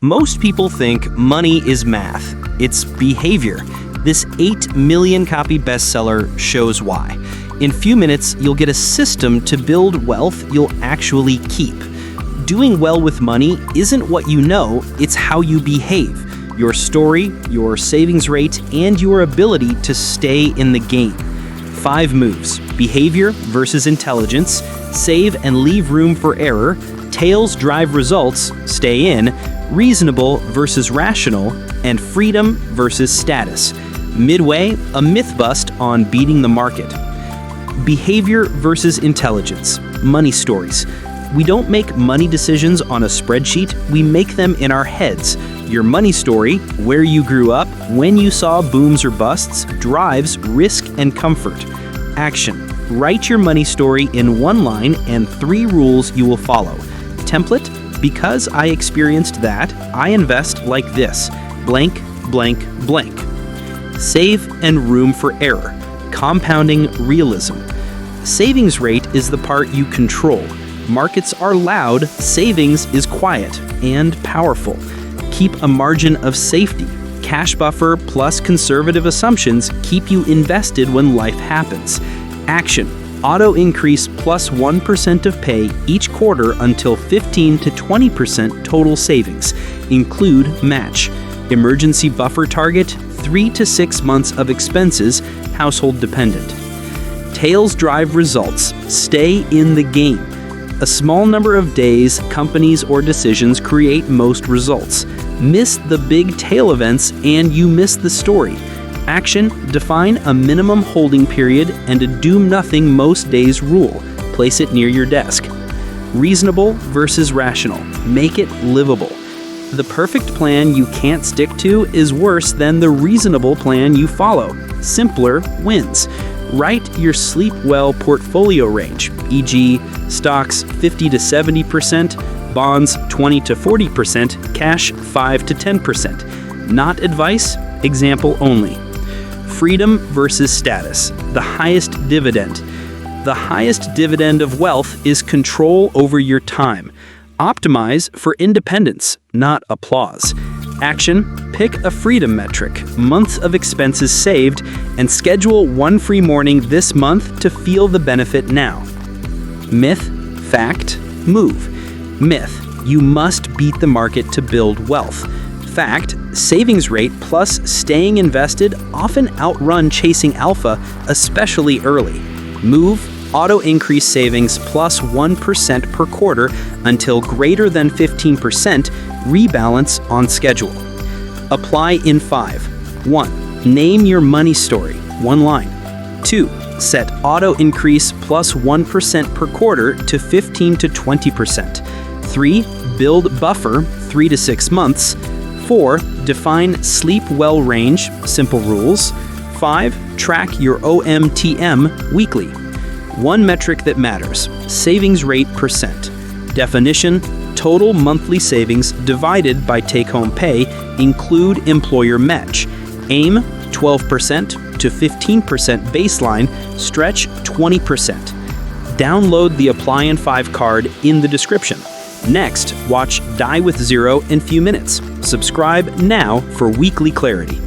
Most people think money is math. It's behavior. This 8 million copy bestseller shows why. In few minutes, you'll get a system to build wealth you'll actually keep. Doing well with money isn't what you know, it's how you behave. Your story, your savings rate, and your ability to stay in the game. 5 moves: behavior versus intelligence, save and leave room for error, tails drive results, stay in, reasonable versus rational, and freedom versus status. Midway, a myth bust on beating the market. Behavior versus intelligence, money stories. We don't make money decisions on a spreadsheet, we make them in our heads. Your money story, where you grew up, when you saw booms or busts, drives risk and comfort. Action. Write your money story in 1 line and 3 rules you will follow. Template. Because I experienced that, I invest like this. Blank, blank, blank. Save and room for error. Compounding realism. Savings rate is the part you control. Markets are loud, savings is quiet and powerful. Keep a margin of safety. Cash buffer plus conservative assumptions keep you invested when life happens. Action. Auto increase plus 1% of pay each quarter until 15 to 20% total savings. Include match. Emergency buffer target 3 to 6 months of expenses, household dependent. Tails drive results. Stay in the game. A small number of days, companies, or decisions create most results. Miss the big tail events and you miss the story. Action. Define a minimum holding period and a do-nothing most days rule. Place it near your desk. Reasonable versus rational. Make it livable. The perfect plan you can't stick to is worse than the reasonable plan you follow. Simpler wins. Write your sleep well portfolio range, e.g., stocks 50 to 70%, bonds 20 to 40%, cash 5 to 10%. Not advice, example only. Freedom versus status, the highest dividend. The highest dividend of wealth is control over your time. Optimize for independence, not applause. Action. Pick a freedom metric, months of expenses saved, and schedule 1 free morning this month to feel the benefit now. Myth, fact, move. Myth. You must beat the market to build wealth. Fact, savings rate plus staying invested often outrun chasing alpha, especially early. Move, auto increase savings plus 1% per quarter until greater than 15%, rebalance on schedule. Apply in 5. 1. Name your money story, 1 line. 2. Set auto increase plus 1% per quarter to 15 to 20%. 3. Build buffer 3 to 6 months. 4. Define sleep well range, simple rules. 5. Track your OMTM weekly. 1 metric that matters, savings rate %. Definition, total monthly savings divided by take-home pay, include employer match. Aim, 12% to 15% baseline, stretch 20%. Download the Apply in 5 card in the description. Next, watch Die with Zero in few minutes. Subscribe now for weekly clarity.